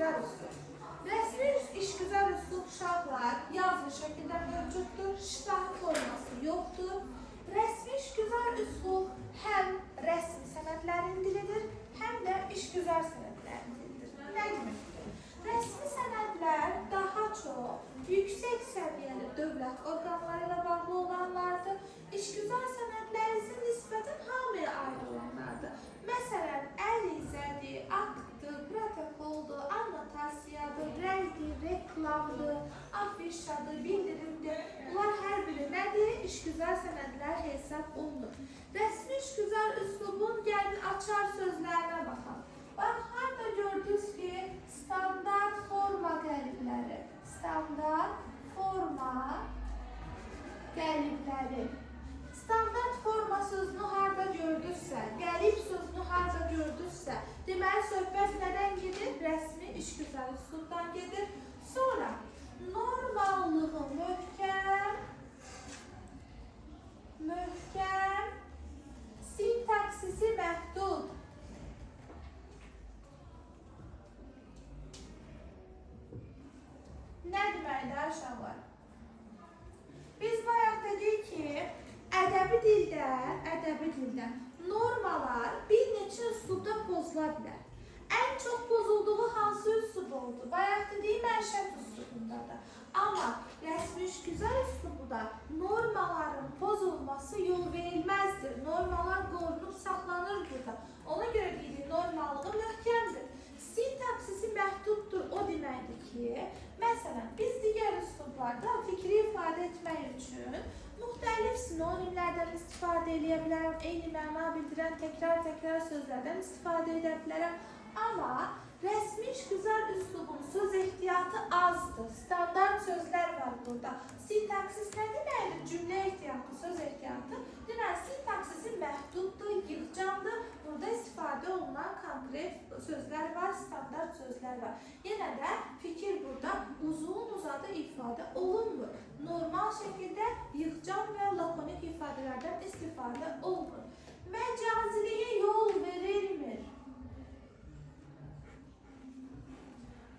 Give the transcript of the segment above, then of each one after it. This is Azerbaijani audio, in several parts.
işgüzar üslub. Resmi işgüzar üslub uşaqlar yazılı şəkildə mövcuddur, şifahi forması yoxdur. Resmi işgüzar üslub həm rəsmi sənədlərin dilidir, həm də işgüzar sənədlərin dilidir. Nə deməkdir? Rəsmi sənədlər daha çox yüksək səviyyəli dövlət orqanları ilə bağlı olanlardır. İşgüzar sənədlər isə nisbətən hamıya aid olanlardır. Məsələn, ərizədir, aktdır, protokoldur, annotasiyadır, rəydir, reklamdır, afişadır, bildirimdir. Bunlar hər biri nədir? İşgüzar sənədlər hesab olunur. Rəsmi işgüzar üslubun gəlin açar sözlərinə baxalım. Bax, harada gördünüz ki, standart forma qəlibləri. Standart forma qəlibləri. Standart forma sözünü harada gördünüzsə, qəlib sözünü harada gördünüzsə, deməli, söhbət nədən gedir? Rəsmi işgüzar üslubdan gedir. Sonra, normallığı möhkəm, sintaksisi məhdud. Nə deməkdir, aşağılar? Biz bayaq dedik ki, ədəbi dildə normalar bir neçə üslubda pozula bilər. Ən çox pozulduğu hansı üslub oldu? Bayaq dedik mənşət üslubundadır. Amma rəsmi işgüzar üslubunda normaların pozulması yol verilməzdir. Normalar qorunub saxlanır burada. Ona görə deyilir, normallığı möhkəmdir. Sintaksisi məhduddur, o deməkdir ki, məsələn, biz digər üslublarda fikri ifadə etmək üçün müxtəlif sinonimlərdən istifadə edə bilərəm, eyni məna bildirən təkrar sözlərdən istifadə edə bilərəm. Amma rəsmi işgüzar üslubun söz ehtiyatı azdır, standart sözlər var burada. Sintaksis nə deməkdir? Cümlə ehtiyatı, söz ehtiyatı. Deməli, sintaksisi məhduddur, yığcamdır. Burada istifadə olunan konkret sözlər var, standart sözlər var. Yenə də fikir burada uzun-uzadı ifadə olunmur. Normal şəkildə yığcam və lakonik ifadələrdən istifadə olunur. Məcaziliyə yol verilmir.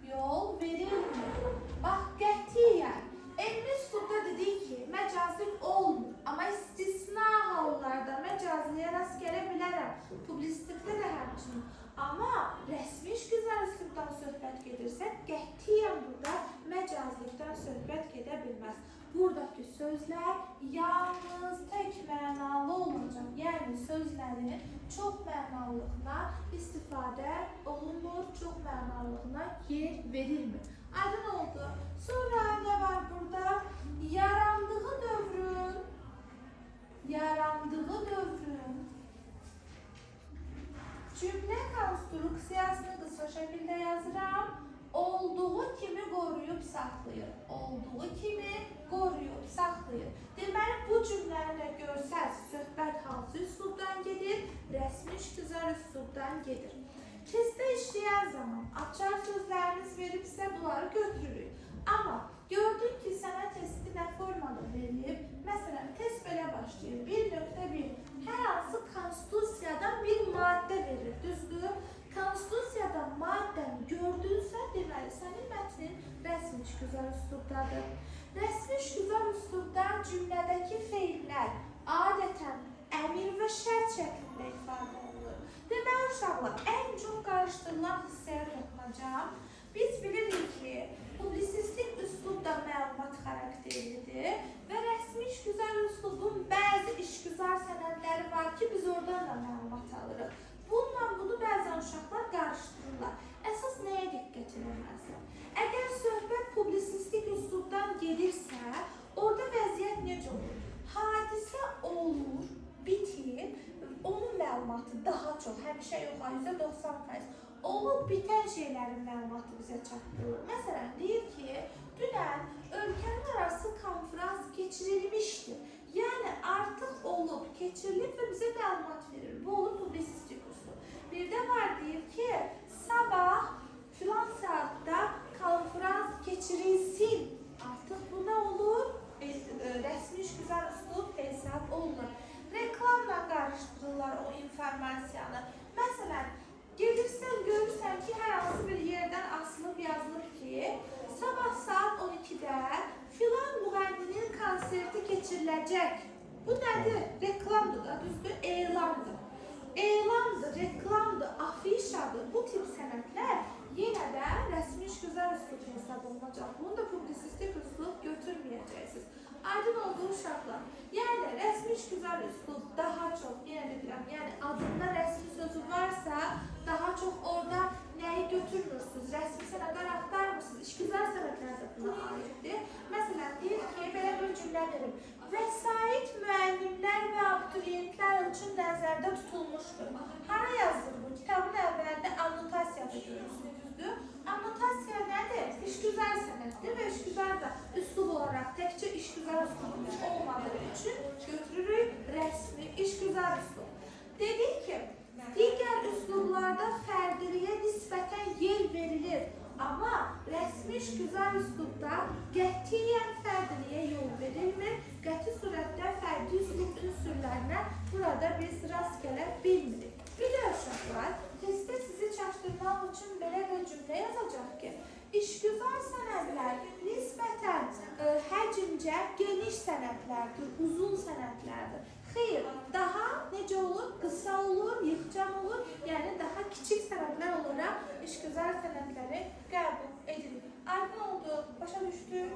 Yol verilmir. Bax, qətiyyən. Elmi üslubda dedik ki, məcazlik olmur. Amma istisna hallarda məcaziliyə rast gələ bilərəm. Publistikdə də həmçinin. Amma rəsmi işgüzar üslubdan söhbət gedirsə, qətiyyən burada məcazlikdən söhbət gedə bilməz. Buradakı sözlər yalnız tək mənalı olacaq. Yəni, sözlərin çox mənalılığına istifadə olunmur, çox mənalılığına yer verilmir. Aydın oldu. Sonra nə var burada? Yarandığı dövrün cümlə konstruksiyasını qısa şəkildə yazıram. Olduğu kimi qoruyub saxlayır. Olduğu kimi qoruyub saxlayır. Deməli, bu cümləni də görsəz, söhbət hansı üslubdan gedir? Rəsmi işgüzar üslubdan gedir. Testdə işləyən zaman açar sözləriniz veribsə, bunları götürürük. Amma gördük ki, sənə testi nə formada verilib? Məsələn, test belə başlayır. 1.1 hər hansı konstitusiyadan bir maddə verir, düzdür? Konstitusiyadan maddəni gördünsə, deməli, sənin mətnin rəsmi işgüzar üslubdadır. Rəsmi işgüzar üslubda cümlədəki feillər adətən əmir və şərt şəklində ifadə olunur. Deməli, uşaqlar, ən çox qarışdırılan hissəyə toxunacağım. Biz bilirik ki, publisistik üslub da məlumat xarakterlidir və rəsmi işgüzar üslubun bəzi işgüzar sənədləri var ki, biz oradan da məlumat alırıq. Bununla bunu bəzən uşaqlar qarışdırırlar. Əsas nəyə diqqət edilməlidir? Əgər söhbət publisistik üslubdan gedirsə, orada vəziyyət necə olur? Hadisə olur, bitir, onun məlumatı daha çox, həmişə yox, %90%. Olub bitən şeylərin məlumatı bizə çatdırılır. Məsələn, deyir ki, dünən ölkələr arası konferans keçirilmişdir. Yəni, artıq olub, keçirilib və bizə məlumat verir. Bu olub publisistik üslub. Bir də var, deyir ki, sabah filan saatda konferans keçirilsin. Artıq bu nə olur? Rəsmi işgüzar üslub hesab olunur. Reklamla qarışdırırlar o informasiyanı. Məsələn, gedirsən, görürsən ki, hər hansı bir yerdən asılıb yazılıb ki, sabah saat 12-də filan müğənninin konserti keçiriləcək. Bu nədir? Reklamdır da, düzdür? Elandır. Elandır, reklamdır, afişadır. Bu tip sənətlər yenə də rəsmi işgüzar üslub hesab olunacaq. Bunu da publisistik üslub götürməyəcəksiniz. Aydın olduğu uşaqlar. Yəni, rəsmi işgüzar üslub daha çox, yenə deyirəm, yəni adında rəsmi sözü varsa, daha çox orada nəyi götürmürsünüz, rəsmi sənətlər axtarmırsınız, işgüzar sənətlər də buna aiddir. Məsələn, deyir ki, belə bir cümlə verim. Vəsait müəllimlər və abituriyentlər üçün nəzərdə tutulmuşdur. Hara yazılır bu? Kitabın əvvəlində annotasiya görürsünüzdür. Annotasiya nədir? İşgüzar sənətdir və işgüzar da üslub olaraq təkcə işgüzar üslubumuz olmadığı üçün götürürük rəsmi işgüzar üslub. Dedik ki, digər üslublarda fərdiliyə nisbətən yer verilir. Amma rəsmi işgüzar üslubda qətiyyən fərdiliyə yol verilmir. Qəti surətdə fərdi üslub ünsürlərinə burada biz rast gələ bilmirik. Bir də uşaqlar, testdə sizi çaşdırmaq üçün belə bir cümlə yazacaq ki, işgüzar sənətlər nisbətən həcmcə geniş sənətlərdir, uzun sənətlərdir. Xeyr, daha necə olur? Qısa olur, yığcam olur, yəni daha kiçik sənətlər olaraq işgüzar sənətləri qəbul edilir. Aydın oldu, başa düşdük.